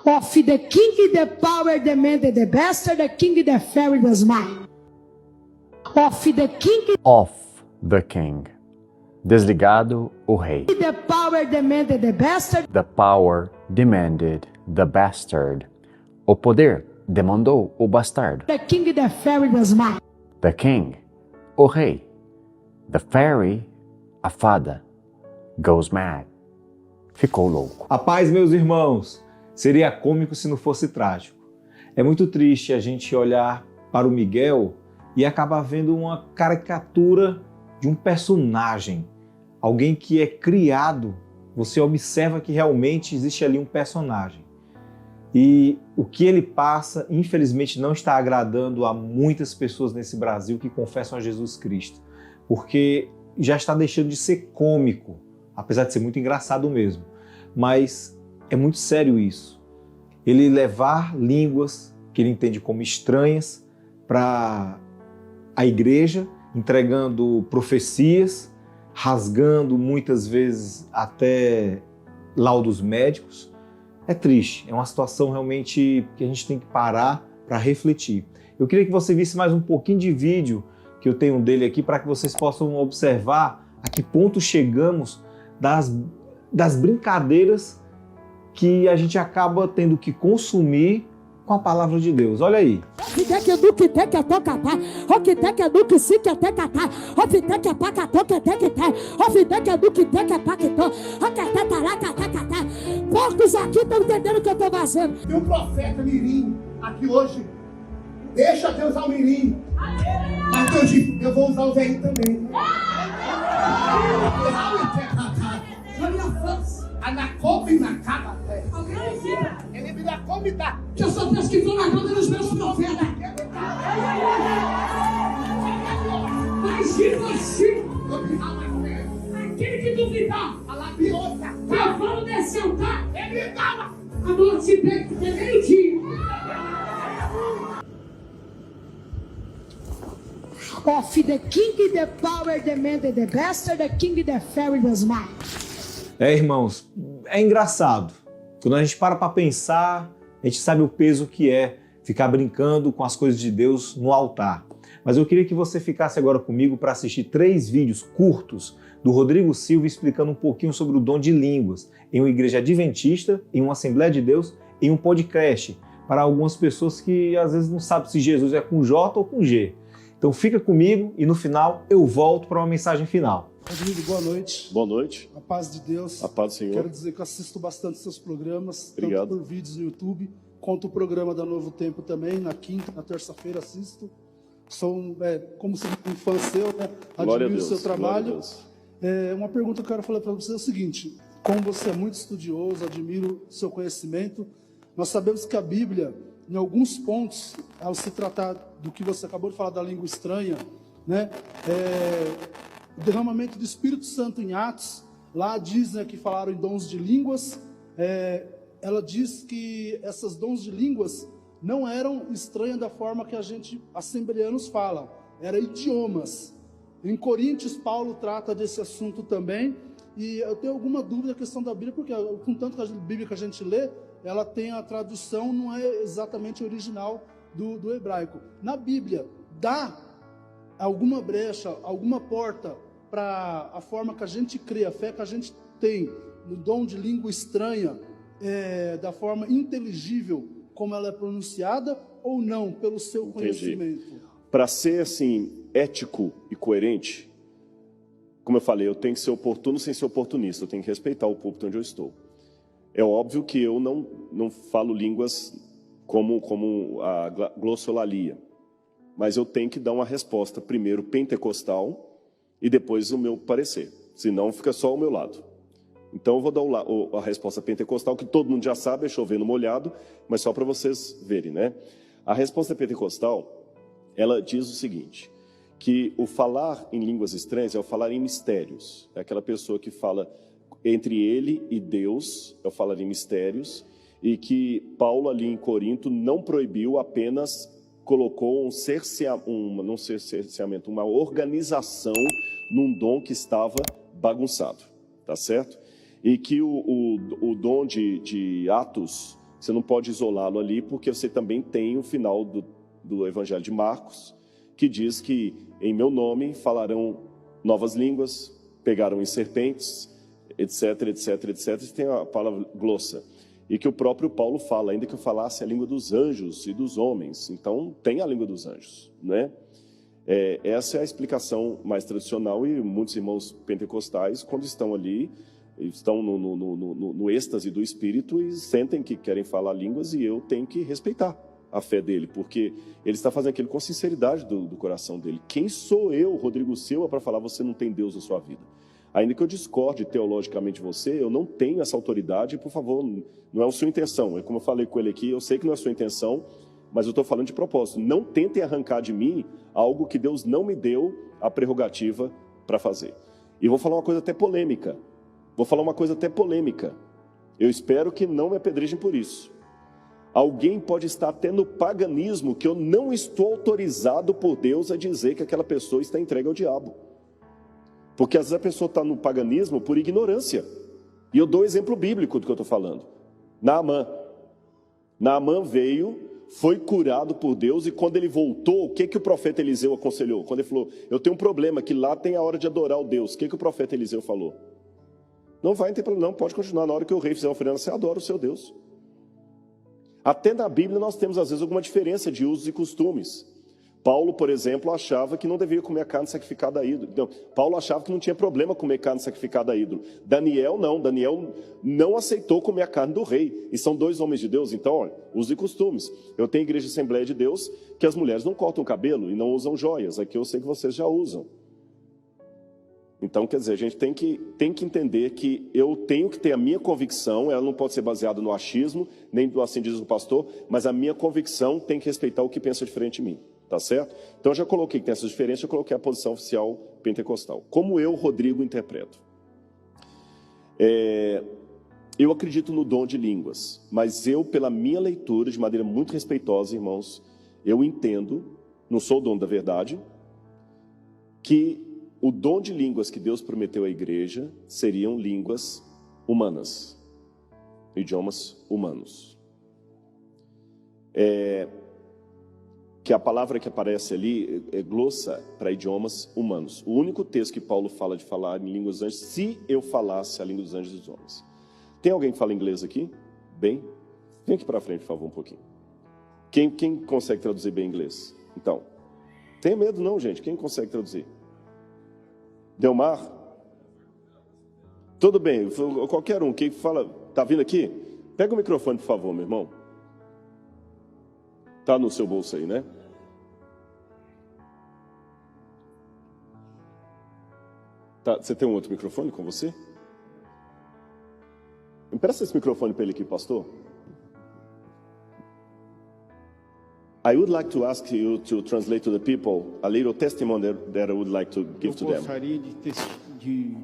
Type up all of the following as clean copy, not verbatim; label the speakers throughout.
Speaker 1: Of the king, the power, the man, the bastard, the king, the fairy, the smile. Of the king.
Speaker 2: Off the king. Desligado o rei.
Speaker 1: The power demanded the bastard.
Speaker 2: The power demanded the bastard. O poder demandou o bastardo.
Speaker 1: The king, the fairy, the smile.
Speaker 2: The king, o rei. The fairy, a fada, goes mad. Ficou louco.
Speaker 3: A paz, meus irmãos. Seria cômico se não fosse trágico. É muito triste a gente olhar para o Miguel e acabar vendo uma caricatura de um personagem. Alguém que é criado, você observa que realmente existe ali um personagem. E o que ele passa, infelizmente, não está agradando a muitas pessoas nesse Brasil que confessam a Jesus Cristo. Porque já está deixando de ser cômico, apesar de ser muito engraçado mesmo. Mas é muito sério isso. Ele levar línguas que ele entende como estranhas para a igreja, entregando profecias, rasgando muitas vezes até laudos médicos. É triste, é uma situação realmente que a gente tem que parar para refletir. Eu queria que você visse mais um pouquinho de vídeo que eu tenho dele aqui para que vocês possam observar a que ponto chegamos das brincadeiras que a gente acaba tendo que consumir com a palavra de Deus. Olha aí.
Speaker 1: Poucos aqui estão entendendo o que eu estou fazendo.
Speaker 4: Tem um profeta mirim aqui hoje. Deixa Deus usar o mirim. Mas eu digo, eu vou usar o velho também. Ele me dá como dá.
Speaker 1: Que eu sou Deus que estou na conta dos meus profetas. Mas de você, aquele que duvidar, que eu falo desse altar, a morte pega de meio-dia. Of the king, the power, the man, the bastard, the king, the fairy, the smile.
Speaker 3: Irmãos, é engraçado. Quando a gente para pensar, a gente sabe o peso que é ficar brincando com as coisas de Deus no altar. Mas eu queria que você ficasse agora comigo para assistir 3 vídeos curtos do Rodrigo Silva explicando um pouquinho sobre o dom de línguas em uma igreja adventista, em uma Assembleia de Deus, em um podcast, para algumas pessoas que às vezes não sabem se Jesus é com J ou com G. Então fica comigo e no final eu volto para uma mensagem final.
Speaker 5: Rodrigo, boa noite.
Speaker 6: Boa noite.
Speaker 5: A paz de Deus.
Speaker 6: A paz do Senhor.
Speaker 5: Quero dizer que eu assisto bastante seus programas,
Speaker 6: Obrigado.
Speaker 5: tanto por vídeos no YouTube, quanto o programa da Novo Tempo também, na quinta, na terça-feira assisto. Sou como se um fã seu, né? Admiro o seu trabalho. Uma pergunta que eu quero falar para você é o seguinte: como você é muito estudioso, admiro o seu conhecimento, nós sabemos que a Bíblia, em alguns pontos, ao se tratar do que você acabou de falar da língua estranha, né? O derramamento do Espírito Santo em Atos, lá diz, né, que falaram em dons de línguas, ela diz que essas dons de línguas não eram estranhas da forma que a gente, assembleanos, fala, eram idiomas. Em Coríntios, Paulo trata desse assunto também, e eu tenho alguma dúvida na questão da Bíblia, porque com tanto que a Bíblia que a gente lê, ela tem a tradução, não é exatamente original do hebraico. Na Bíblia, dá alguma brecha, alguma porta para a forma que a gente crê, a fé que a gente tem no dom de língua estranha, da forma inteligível como ela é pronunciada, ou não, pelo seu conhecimento?
Speaker 6: Para ser assim, ético e coerente, como eu falei, eu tenho que ser oportuno sem ser oportunista, eu tenho que respeitar o púlpito onde eu estou. É óbvio que eu não falo línguas como a glossolalia, mas eu tenho que dar uma resposta, primeiro pentecostal, e depois o meu parecer, senão fica só ao meu lado. Então eu vou dar a resposta pentecostal, que todo mundo já sabe, é chovendo molhado, mas só para vocês verem, né? A resposta pentecostal, ela diz o seguinte, que o falar em línguas estranhas é o falar em mistérios. É aquela pessoa que fala entre ele e Deus, é o falar em mistérios, e que Paulo ali em Corinto não proibiu, apenas colocou uma organização num dom que estava bagunçado, tá certo? E que o dom de Atos Você não pode isolá-lo ali, porque você também tem o final do Evangelho de Marcos, que diz que em meu nome falarão novas línguas, pegarão em serpentes, etc, etc, etc. E tem a palavra glossa. E que o próprio Paulo fala, ainda que eu falasse a língua dos anjos e dos homens. Então, tem a língua dos anjos, né? Essa é a explicação mais tradicional, e muitos irmãos pentecostais, quando estão ali, estão no êxtase do Espírito e sentem que querem falar línguas, e eu tenho que respeitar a fé dele, porque ele está fazendo aquilo com sinceridade do coração dele. Quem sou eu, Rodrigo Silva, para falar você não tem Deus na sua vida? Ainda que eu discorde teologicamente de você, eu não tenho essa autoridade, por favor, não é a sua intenção. É como eu falei com ele aqui, eu sei que não é a sua intenção, mas eu estou falando de propósito. Não tentem arrancar de mim algo que Deus não me deu a prerrogativa para fazer. E vou falar uma coisa até polêmica. Eu espero que não me apedrejem por isso. Alguém pode estar até no paganismo, que eu não estou autorizado por Deus a dizer que aquela pessoa está entregue ao diabo. Porque às vezes a pessoa está no paganismo por ignorância. E eu dou exemplo bíblico do que eu estou falando. Naamã veio, foi curado por Deus, e quando ele voltou, o que o profeta Eliseu aconselhou? Quando ele falou, eu tenho um problema, que lá tem a hora de adorar o Deus. O que o profeta Eliseu falou? Não vai ter problema, não, pode continuar. Na hora que o rei fizer uma oferenda, você adora o seu Deus. Até na Bíblia nós temos às vezes alguma diferença de usos e costumes. Paulo, por exemplo, achava que não devia comer a carne sacrificada a ídolo. Então, Paulo achava que não tinha problema comer carne sacrificada a ídolo. Daniel não aceitou comer a carne do rei. E são dois homens de Deus, então, olha, usos e costumes. Eu tenho igreja de Assembleia de Deus que as mulheres não cortam o cabelo e não usam joias. Aqui eu sei que vocês já usam. Então, quer dizer, a gente tem que entender que eu tenho que ter a minha convicção, ela não pode ser baseada no achismo, nem do assim diz o pastor, mas a minha convicção tem que respeitar o que pensa diferente de mim, tá certo? Então, eu já coloquei que tem essa diferença, eu coloquei a posição oficial pentecostal. Como eu, Rodrigo, interpreto? Eu acredito no dom de línguas, mas eu, pela minha leitura, de maneira muito respeitosa, irmãos, eu entendo, não sou o dono da verdade, que o dom de línguas que Deus prometeu à igreja seriam línguas humanas, idiomas humanos. Que a palavra que aparece ali é glossa para idiomas humanos. O único texto que Paulo fala de falar em línguas dos anjos, se eu falasse a língua dos anjos e dos homens. Tem alguém que fala inglês aqui? Bem? Vem aqui para frente, por favor, um pouquinho. Quem consegue traduzir bem inglês? Então, tenha medo não, gente. Quem consegue traduzir? Delmar? Tudo bem, qualquer um que fala, tá vindo aqui? Pega o microfone, por favor, meu irmão. Tá no seu bolso aí, né? Tá, você tem um outro microfone com você? Empresta esse microfone para ele aqui, pastor. I would like to ask you to translate to the people a little testimony that I would like to give to them.
Speaker 7: Eu gostaria de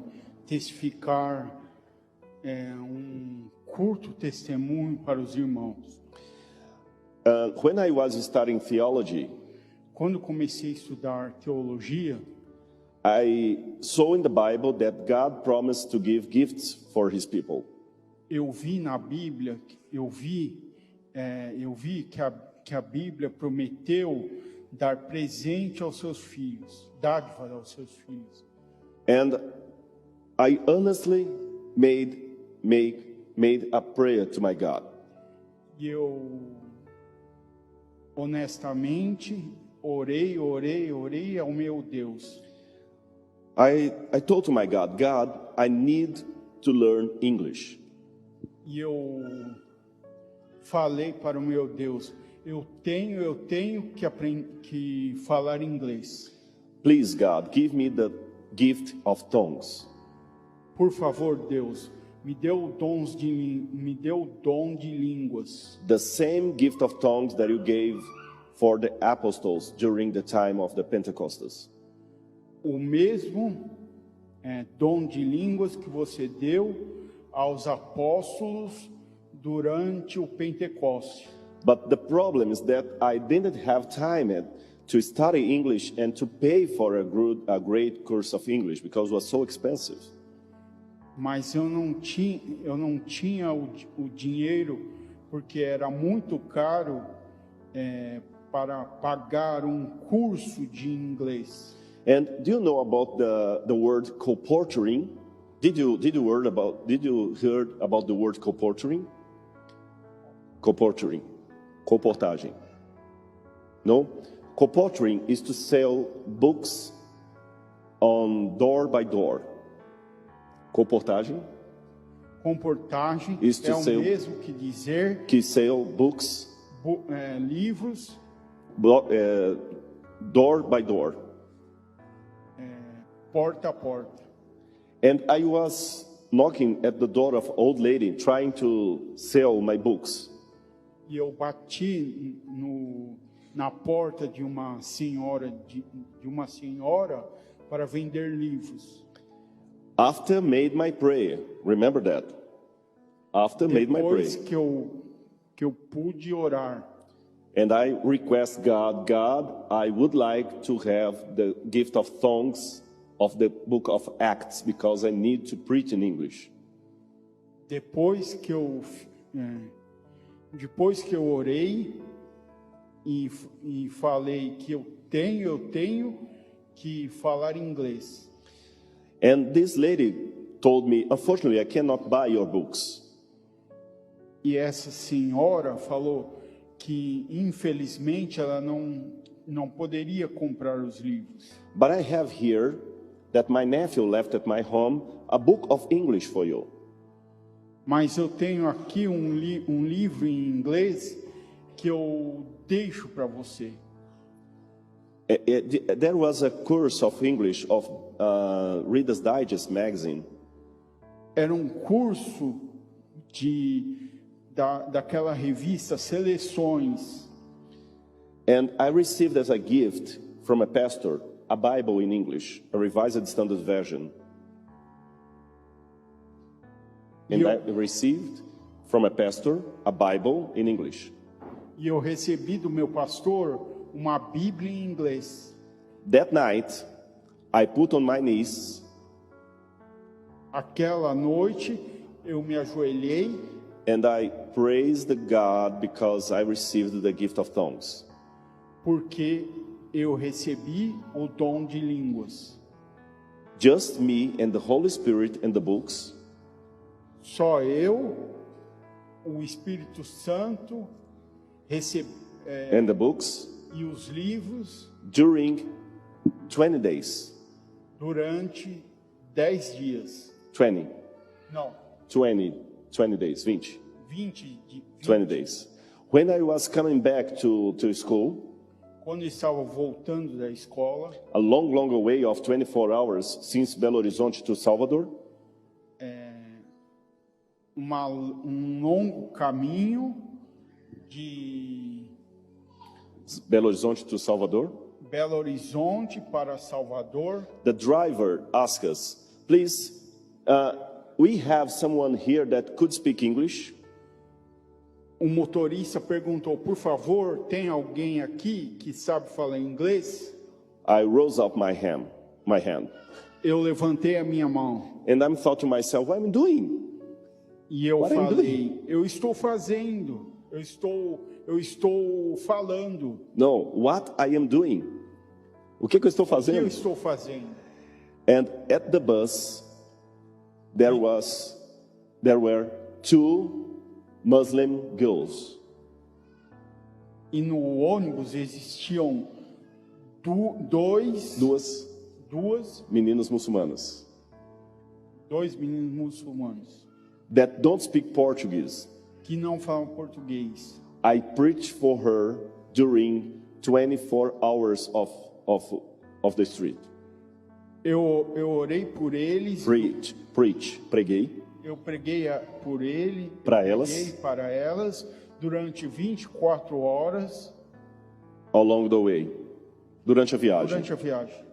Speaker 7: testificar curto testemunho para os irmãos.
Speaker 6: When I was studying theology,
Speaker 7: quando comecei a estudar teologia,
Speaker 6: I saw in the Bible that God promised to give gifts for His people.
Speaker 7: Eu vi na Bíblia, eu vi que a Bíblia prometeu dar presente aos seus filhos, dádiva aos seus filhos.
Speaker 6: And I honestly made a prayer to my God.
Speaker 7: E eu honestamente orei ao meu Deus.
Speaker 6: I told to my God, I need to learn English.
Speaker 7: E eu falei para o meu Deus, eu tenho que falar inglês.
Speaker 6: Please, God, give me the gift of tongues.
Speaker 7: Por favor, Deus, me deu o dom de línguas.
Speaker 6: The same gift of tongues that you gave for the apostles during the time of the Pentecostals.
Speaker 7: O mesmo dom de línguas que você deu aos apóstolos durante o Pentecoste.
Speaker 6: But the problem is that I didn't have time to study English and to pay for a great course of English because it was so expensive.
Speaker 7: Mas eu não tinha o dinheiro porque era muito caro para pagar um curso de inglês.
Speaker 6: And do you know about the word colporteuring? Did you heard about the word colporteuring? Colporteuring, colportagem. No? Colporteuring is to sell books on door by door. Colportagem
Speaker 7: Comportagem
Speaker 6: Isto
Speaker 7: é o
Speaker 6: seu-
Speaker 7: mesmo que dizer
Speaker 6: que sell books
Speaker 7: livros
Speaker 6: door by door.
Speaker 7: porta a porta.
Speaker 6: And I was knocking at the door of old lady trying to sell my books.
Speaker 7: E eu bati na porta de uma senhora para vender livros.
Speaker 6: After made my prayer, remember that. After made my
Speaker 7: Depois
Speaker 6: prayer,
Speaker 7: que eu pude orar,
Speaker 6: and I request God, I would like to have the gift of tongues of the book of Acts because I need to preach in English.
Speaker 7: depois que eu orei e falei que eu tenho que falar inglês.
Speaker 6: And this lady told me, unfortunately, I cannot buy your books.
Speaker 7: E essa senhora falou que infelizmente ela não poderia comprar os livros.
Speaker 6: But I have here that my nephew left at my home a book of English for you.
Speaker 7: Mas eu tenho aqui um livro em inglês que eu deixo para você.
Speaker 6: There was a course of English of Reader's Digest magazine.
Speaker 7: Era um curso daquela revista Seleções.
Speaker 6: And I received as a gift from a pastor a Bible in English, a Revised Standard Version. And I received from a pastor a Bible in English.
Speaker 7: E eu recebi do meu pastor uma Bíblia em inglês.
Speaker 6: That night, I put on my knees
Speaker 7: Aquela noite eu me ajoelhei
Speaker 6: and I praised God because I received the gift of tongues.
Speaker 7: porque eu recebi o dom de línguas.
Speaker 6: Just me and the Holy Spirit and the books.
Speaker 7: Só eu, o Espírito Santo
Speaker 6: And the books
Speaker 7: e os livros
Speaker 6: during 20 days.
Speaker 7: durante 10 dias.
Speaker 6: 20 days, 20. 20 days. When I was coming back to school,
Speaker 7: Quando eu estava voltando da escola,
Speaker 6: a long way of 24 hours since Belo Horizonte to Salvador,
Speaker 7: longo caminho de
Speaker 6: Belo Horizonte to Salvador,
Speaker 7: Belo Horizonte para Salvador.
Speaker 6: the driver asked us, please, we have someone here that could speak English.
Speaker 7: O motorista perguntou, por favor, tem alguém aqui que sabe falar inglês?
Speaker 6: I rose up my hand,
Speaker 7: Eu levantei a minha mão
Speaker 6: and I thought to myself, what am I doing?
Speaker 7: e eu
Speaker 6: What are you
Speaker 7: falei, eu estou fazendo, eu estou falando.
Speaker 6: No, what I am doing. O que eu estou
Speaker 7: O que eu
Speaker 6: fazendo?
Speaker 7: estou fazendo?
Speaker 6: And at the bus, there were two Muslim girls.
Speaker 7: E no ônibus existiam
Speaker 6: Duas meninas muçulmanas
Speaker 7: dois meninos muçulmanos
Speaker 6: that don't speak Portuguese.
Speaker 7: que não falam português.
Speaker 6: I preached for her during 24 hours of the street.
Speaker 7: Eu orei por eles.
Speaker 6: Preguei
Speaker 7: Eu preguei por ele,
Speaker 6: Para
Speaker 7: preguei
Speaker 6: elas.
Speaker 7: para elas durante 24 horas
Speaker 6: along the way, durante a viagem.
Speaker 7: durante a viagem.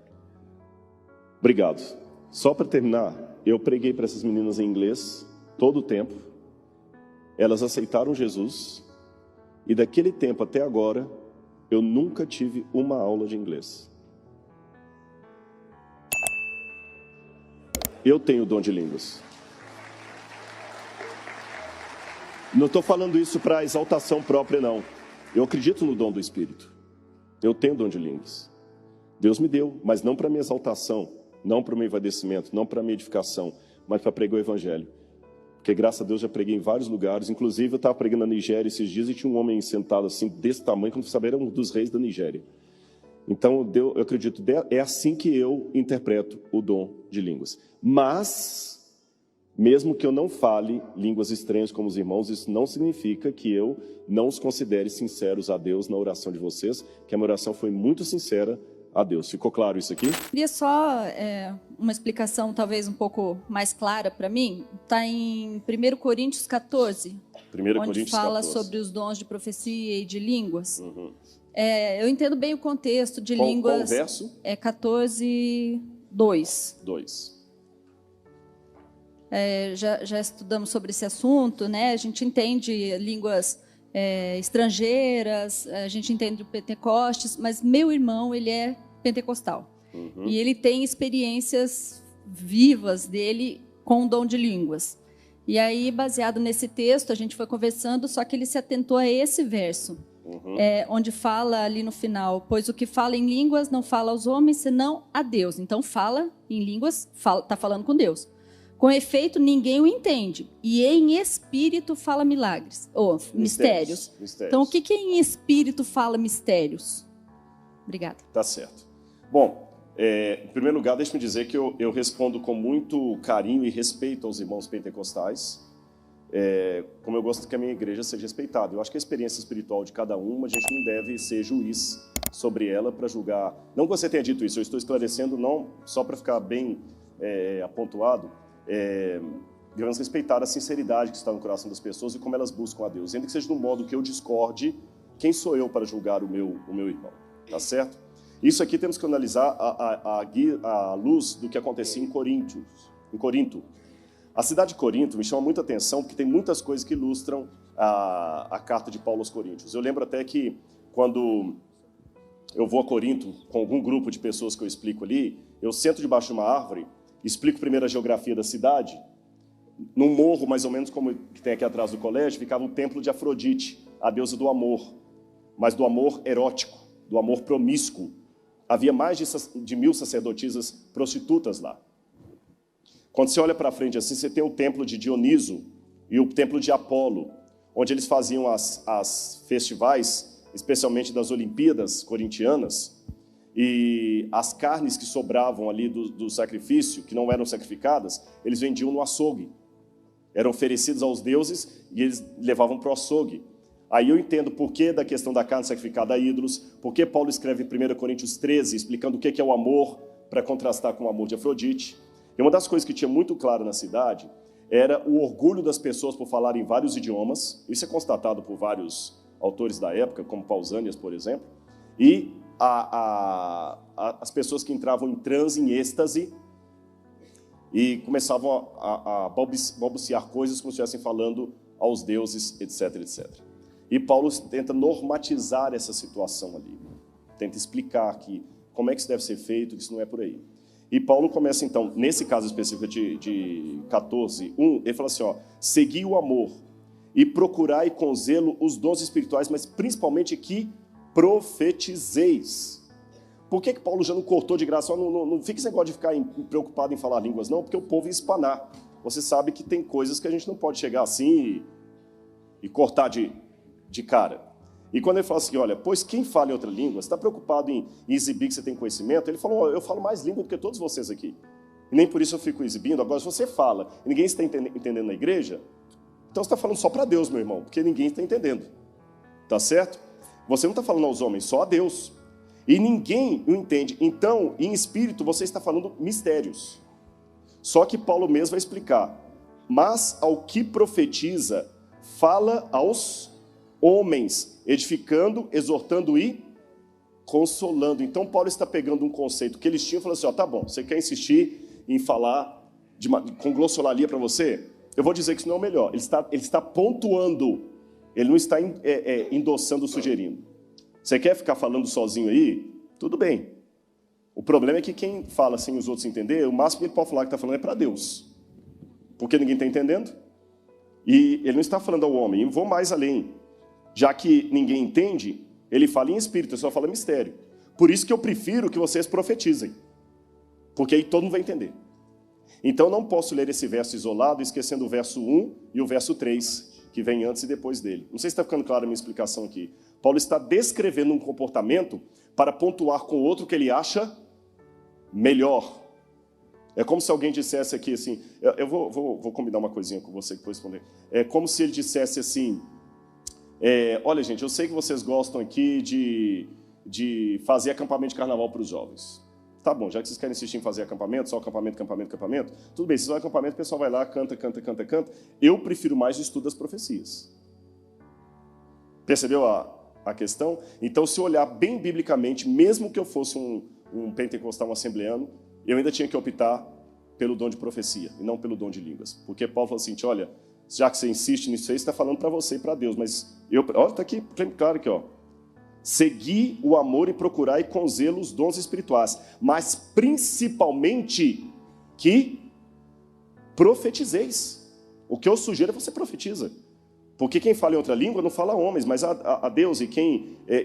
Speaker 6: Obrigado. Só para terminar, eu preguei para essas meninas em inglês todo o tempo. Elas aceitaram Jesus e daquele tempo até agora eu nunca tive uma aula de inglês. Eu tenho o dom de línguas. Não estou falando isso para exaltação própria, não. Eu acredito no dom do Espírito. Eu tenho dom de línguas. Deus me deu, mas não para minha exaltação, não para o meu envaidecimento, não para minha edificação, mas para pregar o Evangelho. Porque, graças a Deus, já preguei em vários lugares. Inclusive, eu estava pregando na Nigéria esses dias e tinha um homem sentado assim, desse tamanho, que não sabia, era um dos reis da Nigéria. Então, eu acredito, é assim que eu interpreto o dom de línguas. Mas, mesmo que eu não fale línguas estranhas como os irmãos, isso não significa que eu não os considere sinceros a Deus na oração de vocês, que a minha oração foi muito sincera a Deus. Ficou claro isso aqui?
Speaker 8: Queria só uma explicação talvez um pouco mais clara para mim. Está em 1 Coríntios 14,
Speaker 6: 1
Speaker 8: onde
Speaker 6: Coríntios
Speaker 8: fala
Speaker 6: 14.
Speaker 8: sobre os dons de profecia e de línguas.
Speaker 6: Uhum.
Speaker 8: Eu entendo bem o contexto de
Speaker 6: Qual
Speaker 8: línguas.
Speaker 6: verso?
Speaker 8: É 14, 2.
Speaker 6: 2.
Speaker 8: Já estudamos sobre esse assunto, né? A gente entende línguas estrangeiras, a gente entende o Pentecostes, mas meu irmão, ele é pentecostal.
Speaker 6: Uhum.
Speaker 8: E ele tem experiências vivas dele com o dom de línguas. E aí, baseado nesse texto, a gente foi conversando, só que ele se atentou a esse verso, onde fala ali no final, pois o que fala em línguas não fala aos homens, senão a Deus. Então, fala em línguas, está falando com Deus. Com efeito, ninguém o entende. E em espírito fala milagres, ou mistérios. Então, o que em espírito fala mistérios? Obrigada.
Speaker 6: Tá certo. Bom, em primeiro lugar, deixe-me dizer que eu respondo com muito carinho e respeito aos irmãos pentecostais, como eu gosto que a minha igreja seja respeitada. Eu acho que a experiência espiritual de cada um, a gente não deve ser juiz sobre ela para julgar. Não que você tenha dito isso, eu estou esclarecendo não só para ficar bem apontuado, devemos respeitar a sinceridade que está no coração das pessoas e como elas buscam a Deus. Ainda que seja de um modo que eu discorde, quem sou eu para julgar o meu irmão? Tá certo? Isso aqui temos que analisar à luz do que acontecia em Corinto. A cidade de Corinto me chama muita atenção porque tem muitas coisas que ilustram a carta de Paulo aos Coríntios. Eu lembro até que quando eu vou a Corinto com algum grupo de pessoas que eu explico ali, eu sento debaixo de uma árvore, explico primeiro a geografia da cidade. Num morro, mais ou menos como que tem aqui atrás do colégio, ficava o templo de Afrodite, a deusa do amor, mas do amor erótico, do amor promíscuo. Havia mais de 1000 sacerdotisas prostitutas lá. Quando você olha para frente assim, você tem o templo de Dioniso e o templo de Apolo, onde eles faziam as festivais, especialmente das Olimpíadas corintianas, e as carnes que sobravam ali do sacrifício, que não eram sacrificadas, eles vendiam no açougue. Eram oferecidas aos deuses e eles levavam para o açougue. Aí eu entendo por que da questão da carne sacrificada a ídolos, por que Paulo escreve em 1 Coríntios 13, explicando o que é o amor, para contrastar com o amor de Afrodite. E uma das coisas que tinha muito claro na cidade era o orgulho das pessoas por falarem vários idiomas. Isso é constatado por vários autores da época, como Pausanias, por exemplo. E as pessoas que entravam em transe, em êxtase, e começavam a balbuciar coisas como se estivessem falando aos deuses, etc, etc. E Paulo tenta normatizar essa situação ali. Tenta explicar que como é que isso deve ser feito, que isso não é por aí. E Paulo começa então, nesse caso específico de 14:1, ele fala assim, segui o amor e procurai com zelo os dons espirituais, mas principalmente que profetizeis. Por que Paulo já não cortou de graça? Não fica esse negócio de ficar preocupado em falar línguas, não, porque o povo ia espanar. Você sabe que tem coisas que a gente não pode chegar assim e cortar de cara. E quando ele fala assim, olha, pois quem fala em outra língua, está preocupado em exibir que você tem conhecimento? Ele falou, eu falo mais língua do que todos vocês aqui. E nem por isso eu fico exibindo. Agora, se você fala e ninguém está entendendo na igreja, então você está falando só para Deus, meu irmão, porque ninguém está entendendo. Tá certo? Você não está falando aos homens, só a Deus. E ninguém o entende. Então, em espírito, você está falando mistérios. Só que Paulo mesmo vai explicar. Mas ao que profetiza, fala aos homens, edificando, exortando e consolando. Então, Paulo está pegando um conceito que eles tinham e falando assim, tá bom, você quer insistir em falar com glossolalia para você? Eu vou dizer que isso não é o melhor. Ele está pontuando, ele não está endossando, sugerindo. Você quer ficar falando sozinho aí? Tudo bem. O problema é que quem fala sem os outros entender, o máximo que ele pode falar que está falando é para Deus. Porque ninguém está entendendo. E ele não está falando ao homem, eu vou mais além. Já que ninguém entende, ele fala em espírito, ele só fala mistério. Por isso que eu prefiro que vocês profetizem, porque aí todo mundo vai entender. Então não posso ler esse verso isolado, esquecendo o verso 1 e o verso 3, que vem antes e depois dele. Não sei se está ficando clara a minha explicação aqui. Paulo está descrevendo um comportamento para pontuar com outro que ele acha melhor. É como se alguém dissesse aqui assim, eu vou combinar uma coisinha com você que vou responder. É como se ele dissesse assim, olha gente, eu sei que vocês gostam aqui de fazer acampamento de carnaval para os jovens. Tá bom, já que vocês querem insistir em fazer acampamento, só acampamento, tudo bem, vocês vão ao acampamento, o pessoal vai lá, canta. Eu prefiro mais o estudo das profecias. Percebeu a questão? Então, se eu olhar bem biblicamente, mesmo que eu fosse um pentecostal, um assembleano, eu ainda tinha que optar pelo dom de profecia e não pelo dom de línguas. Porque Paulo falou assim, olha, já que você insiste nisso aí, você está falando para você e para Deus, mas olha, está aqui, claro aqui, ó. Segui o amor e procurai com zelo os dons espirituais, mas principalmente que profetizeis. O que eu sugiro é você profetiza. Porque quem fala em outra língua não fala a homens, mas a Deus, e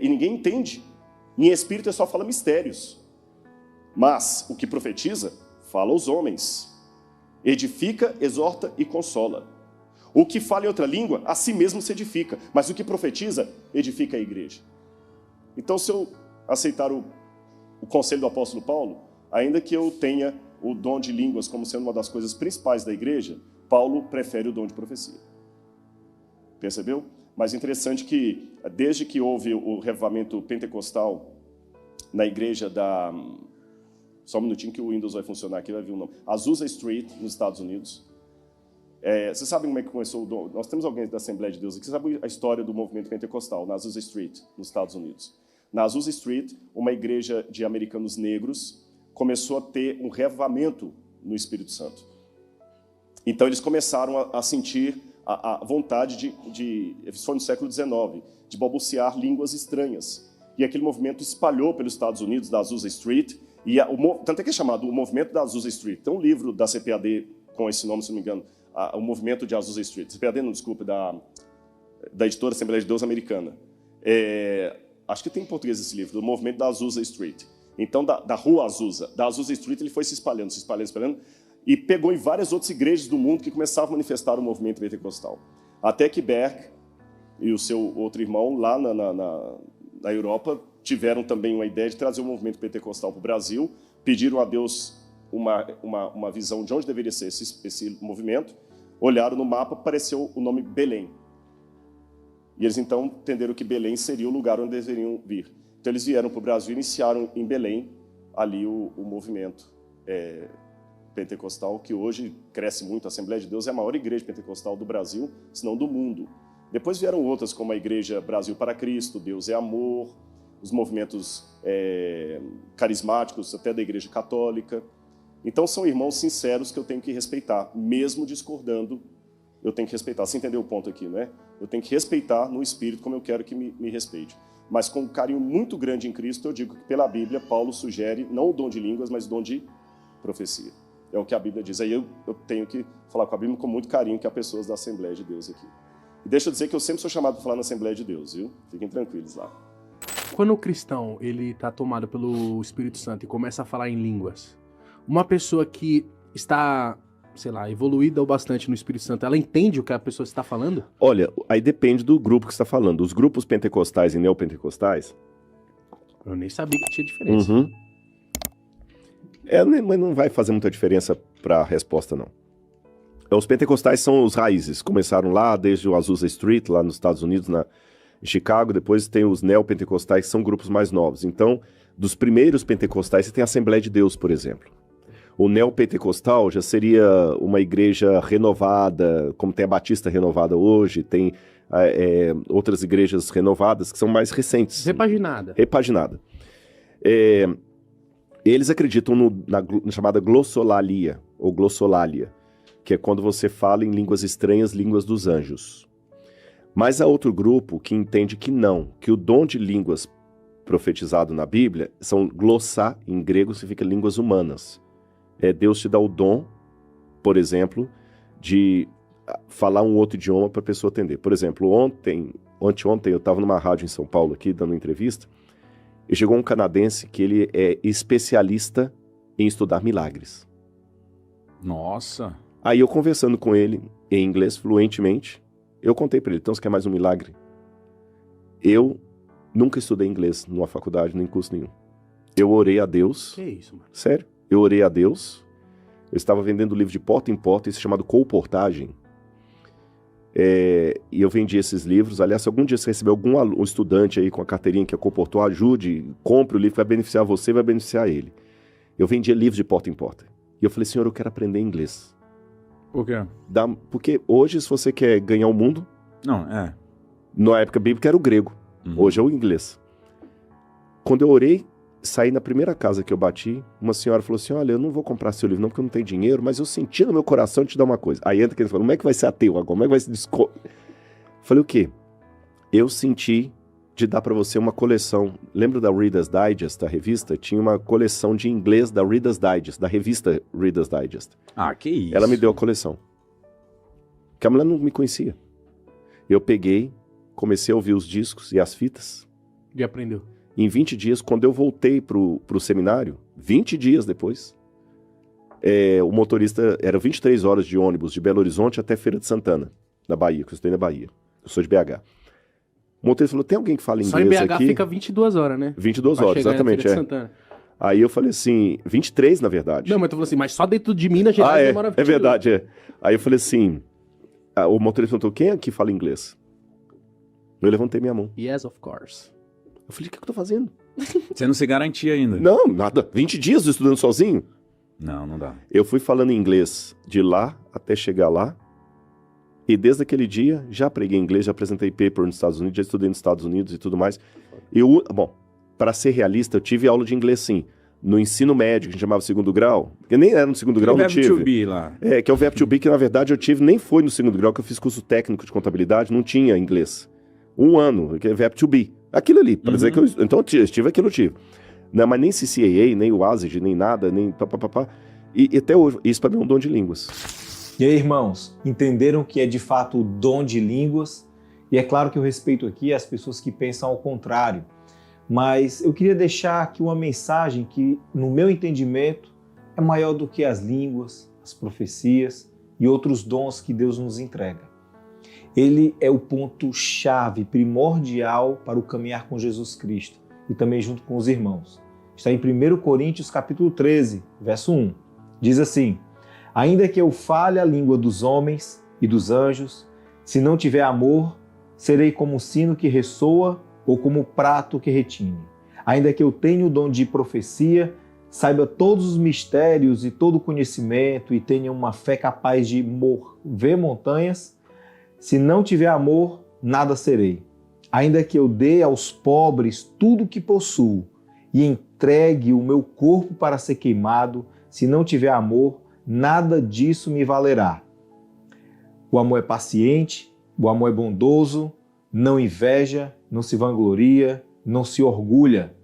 Speaker 6: ninguém entende. Em espírito é só fala mistérios. Mas o que profetiza, fala aos homens. Edifica, exorta e consola. O que fala em outra língua, a si mesmo se edifica. Mas o que profetiza, edifica a igreja. Então, se eu aceitar o conselho do apóstolo Paulo, ainda que eu tenha o dom de línguas como sendo uma das coisas principais da igreja, Paulo prefere o dom de profecia. Percebeu? Mas interessante que, desde que houve o revivamento pentecostal na igreja da... Só um minutinho que o Windows vai funcionar aqui, vai vir o nome. Azusa Street, nos Estados Unidos. Vocês sabem como é que começou o dom? Nós temos alguém da Assembleia de Deus aqui, você sabe a história do movimento pentecostal, na Azusa Street, nos Estados Unidos. Na Azusa Street, uma igreja de americanos negros começou a ter um revivamento no Espírito Santo. Então eles começaram a sentir a vontade isso foi no século XIX, de balbuciar línguas estranhas. E aquele movimento espalhou pelos Estados Unidos, da Azusa Street, e tanto é que é chamado o movimento da Azusa Street. Tem um livro da CPAD com esse nome, se não me engano, o movimento de Azusa Street. CPAD, não, desculpe, da editora Assembleia de Deus americana. Acho que tem em português esse livro, do movimento da Azusa Street. Então, da rua Azusa, da Azusa Street, ele foi se espalhando, e pegou em várias outras igrejas do mundo que começavam a manifestar o movimento pentecostal. Até que Berg e o seu outro irmão, lá na Europa, tiveram também uma ideia de trazer o movimento pentecostal para o Brasil, pediram a Deus uma visão de onde deveria ser esse movimento, olharam no mapa, apareceu o nome Belém. E eles então entenderam que Belém seria o lugar onde deveriam vir. Então eles vieram para o Brasil e iniciaram em Belém ali o movimento pentecostal, que hoje cresce muito. A Assembleia de Deus é a maior igreja pentecostal do Brasil, se não do mundo. Depois vieram outras, como a Igreja Brasil para Cristo, Deus é Amor, os movimentos carismáticos, até da Igreja Católica. Então são irmãos sinceros que eu tenho que respeitar, mesmo discordando, eu tenho que respeitar. Você entendeu o ponto aqui, né? Eu tenho que respeitar no espírito como eu quero que me respeite. Mas com um carinho muito grande em Cristo, eu digo que pela Bíblia, Paulo sugere não o dom de línguas, mas o dom de profecia. É o que a Bíblia diz. Aí eu tenho que falar com a Bíblia com muito carinho, que há pessoas da Assembleia de Deus aqui. E deixa eu dizer que eu sempre sou chamado para falar na Assembleia de Deus, viu? Fiquem tranquilos lá.
Speaker 9: Quando o cristão ele está tomado pelo Espírito Santo e começa a falar em línguas, uma pessoa que está, sei lá, evoluída o bastante no Espírito Santo, ela entende o que a pessoa está falando?
Speaker 6: Olha, aí depende do grupo que você está falando. Os grupos pentecostais e neopentecostais...
Speaker 9: Eu nem sabia que tinha diferença.
Speaker 6: Uhum. Mas não vai fazer muita diferença para a resposta, não. Os pentecostais são os raízes. Começaram lá desde o Azusa Street, lá nos Estados Unidos, em Chicago. Depois tem os neopentecostais, que são grupos mais novos. Então, dos primeiros pentecostais, você tem a Assembleia de Deus, por exemplo. O neopentecostal já seria uma igreja renovada, como tem a Batista renovada hoje, tem outras igrejas renovadas que são mais recentes. Repaginada. Eles acreditam na chamada glossolalia, ou glossolalia, que é quando você fala em línguas estranhas, línguas dos anjos. Mas há outro grupo que entende que não, que o dom de línguas profetizado na Bíblia são glossá, em grego significa línguas humanas. Deus te dá o dom, por exemplo, de falar um outro idioma para a pessoa entender. Por exemplo, ontem eu estava numa rádio em São Paulo aqui, dando uma entrevista, e chegou um canadense que ele é especialista em estudar milagres.
Speaker 10: Nossa!
Speaker 6: Aí eu conversando com ele em inglês fluentemente, eu contei para ele, então você quer mais um milagre? Eu nunca estudei inglês numa faculdade, nem curso nenhum. Eu orei a Deus.
Speaker 9: Que isso, mano?
Speaker 6: Sério? Eu orei a Deus. Eu estava vendendo livro de porta em porta, isso é chamado colportagem. E eu vendi esses livros. Aliás, se algum dia você receber algum estudante aí com a carteirinha que a comportou, ajude, compre o livro, vai beneficiar você, vai beneficiar ele. Eu vendia livros de porta em porta. E eu falei, Senhor, eu quero aprender inglês.
Speaker 10: Por quê?
Speaker 6: Porque hoje, se você quer ganhar o mundo...
Speaker 10: Não,
Speaker 6: Na época bíblica era o grego. Hoje é o inglês. Quando eu orei, saí na primeira casa que eu bati, uma senhora falou assim, olha, eu não vou comprar seu livro não, porque eu não tenho dinheiro, mas eu senti no meu coração te dar uma coisa. Aí entra quem fala, como é que vai ser ateu agora? Como é que vai se Falei, o quê? Eu senti de dar pra você uma coleção. Lembra da Reader's Digest, da revista? Tinha uma coleção de inglês da Reader's Digest, da revista Reader's Digest.
Speaker 10: Ah, que isso.
Speaker 6: Ela me deu a coleção. Porque a mulher não me conhecia. Eu peguei, comecei a ouvir os discos e as fitas.
Speaker 9: E aprendeu.
Speaker 6: Em 20 dias, quando eu voltei pro seminário, 20 dias depois, o motorista, era 23 horas de ônibus de Belo Horizonte até Feira de Santana, na Bahia, que eu estou na Bahia. Eu sou de BH. O motorista falou, tem alguém que fala inglês aqui?
Speaker 9: Só em BH fica 22 horas, né?
Speaker 6: 22 horas, exatamente, Aí eu falei assim, 23 na verdade.
Speaker 9: Não, mas tu falou assim, mas só dentro de Minas Gerais demora 22.
Speaker 6: É verdade, Aí eu falei assim, o motorista perguntou, quem aqui fala inglês? Eu levantei minha mão.
Speaker 9: Yes, of course.
Speaker 6: Eu falei, o que eu tô fazendo?
Speaker 10: Você não se garantia ainda?
Speaker 6: Não, nada. 20 dias estudando sozinho?
Speaker 10: Não dá.
Speaker 6: Eu fui falando inglês de lá até chegar lá. E desde aquele dia, já preguei inglês, já apresentei paper nos Estados Unidos, já estudei nos Estados Unidos e tudo mais. Bom, para ser realista, eu tive aula de inglês, sim. No ensino médio, que a gente chamava segundo grau. Que nem era no segundo grau, não tive.
Speaker 10: O verbo to be lá.
Speaker 6: Que é o verbo to be, que na verdade eu tive, nem foi no segundo grau, que eu fiz curso técnico de contabilidade, não tinha inglês. 1 ano, que é verbo to be. Aquilo ali, para dizer que eu... Então, eu tive aquilo, eu tive. Não, mas nem CCAA, nem o ASIG, nem nada, nem papapá. E até hoje, isso para mim é um dom de línguas.
Speaker 3: E aí, irmãos, entenderam que é de fato o dom de línguas? E é claro que eu respeito aqui as pessoas que pensam ao contrário. Mas eu queria deixar aqui uma mensagem que, no meu entendimento, é maior do que as línguas, as profecias e outros dons que Deus nos entrega. Ele é o ponto-chave primordial para o caminhar com Jesus Cristo e também junto com os irmãos. Está em 1 Coríntios capítulo 13, verso 1. Diz assim, ainda que eu fale a língua dos homens e dos anjos, se não tiver amor, serei como um sino que ressoa ou como um prato que retine. Ainda que eu tenha o dom de profecia, saiba todos os mistérios e todo o conhecimento e tenha uma fé capaz de mover montanhas, se não tiver amor, nada serei. Ainda que eu dê aos pobres tudo o que possuo e entregue o meu corpo para ser queimado, se não tiver amor, nada disso me valerá. O amor é paciente, o amor é bondoso, não inveja, não se vangloria, não se orgulha,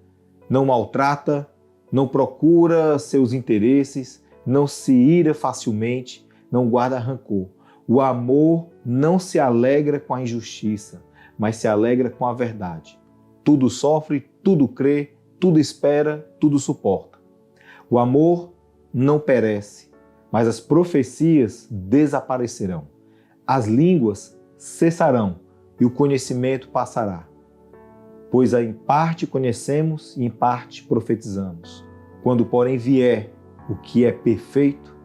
Speaker 3: não maltrata, não procura seus interesses, não se ira facilmente, não guarda rancor. O amor não se alegra com a injustiça, mas se alegra com a verdade. Tudo sofre, tudo crê, tudo espera, tudo suporta. O amor não perece, mas as profecias desaparecerão. As línguas cessarão e o conhecimento passará. Pois em parte conhecemos e em parte profetizamos. Quando, porém, vier o que é perfeito,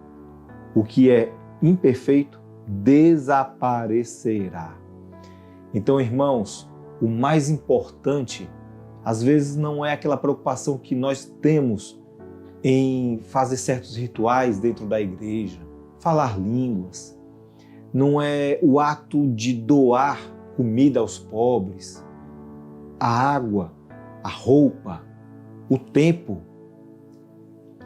Speaker 3: o que é imperfeito desaparecerá. Então, irmãos, o mais importante, às vezes, não é aquela preocupação que nós temos em fazer certos rituais dentro da igreja, falar línguas. Não é o ato de doar comida aos pobres, a água, a roupa, o tempo.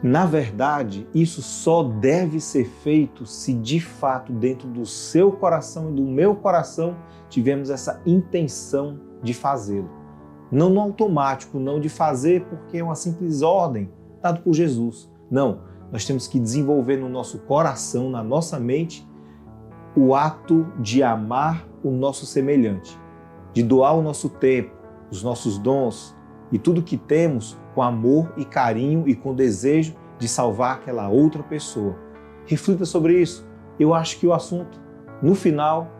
Speaker 3: Na verdade, isso só deve ser feito se de fato dentro do seu coração e do meu coração tivermos essa intenção de fazê-lo. Não no automático, não de fazer porque é uma simples ordem dada por Jesus. Não, nós temos que desenvolver no nosso coração, na nossa mente, o ato de amar o nosso semelhante, de doar o nosso tempo, os nossos dons e tudo que temos com amor e carinho e com desejo de salvar aquela outra pessoa. Reflita sobre isso. Eu acho que o assunto, no final,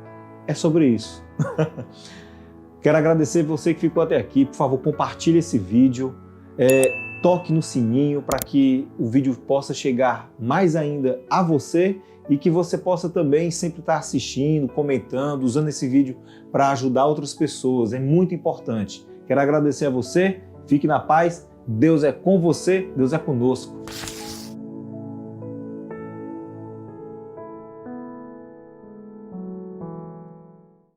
Speaker 3: é sobre isso. Quero agradecer você que ficou até aqui. Por favor, compartilhe esse vídeo. Toque no sininho para que o vídeo possa chegar mais ainda a você e que você possa também sempre estar assistindo, comentando, usando esse vídeo para ajudar outras pessoas. É muito importante. Quero agradecer a você. Fique na paz. Deus é com você. Deus é conosco.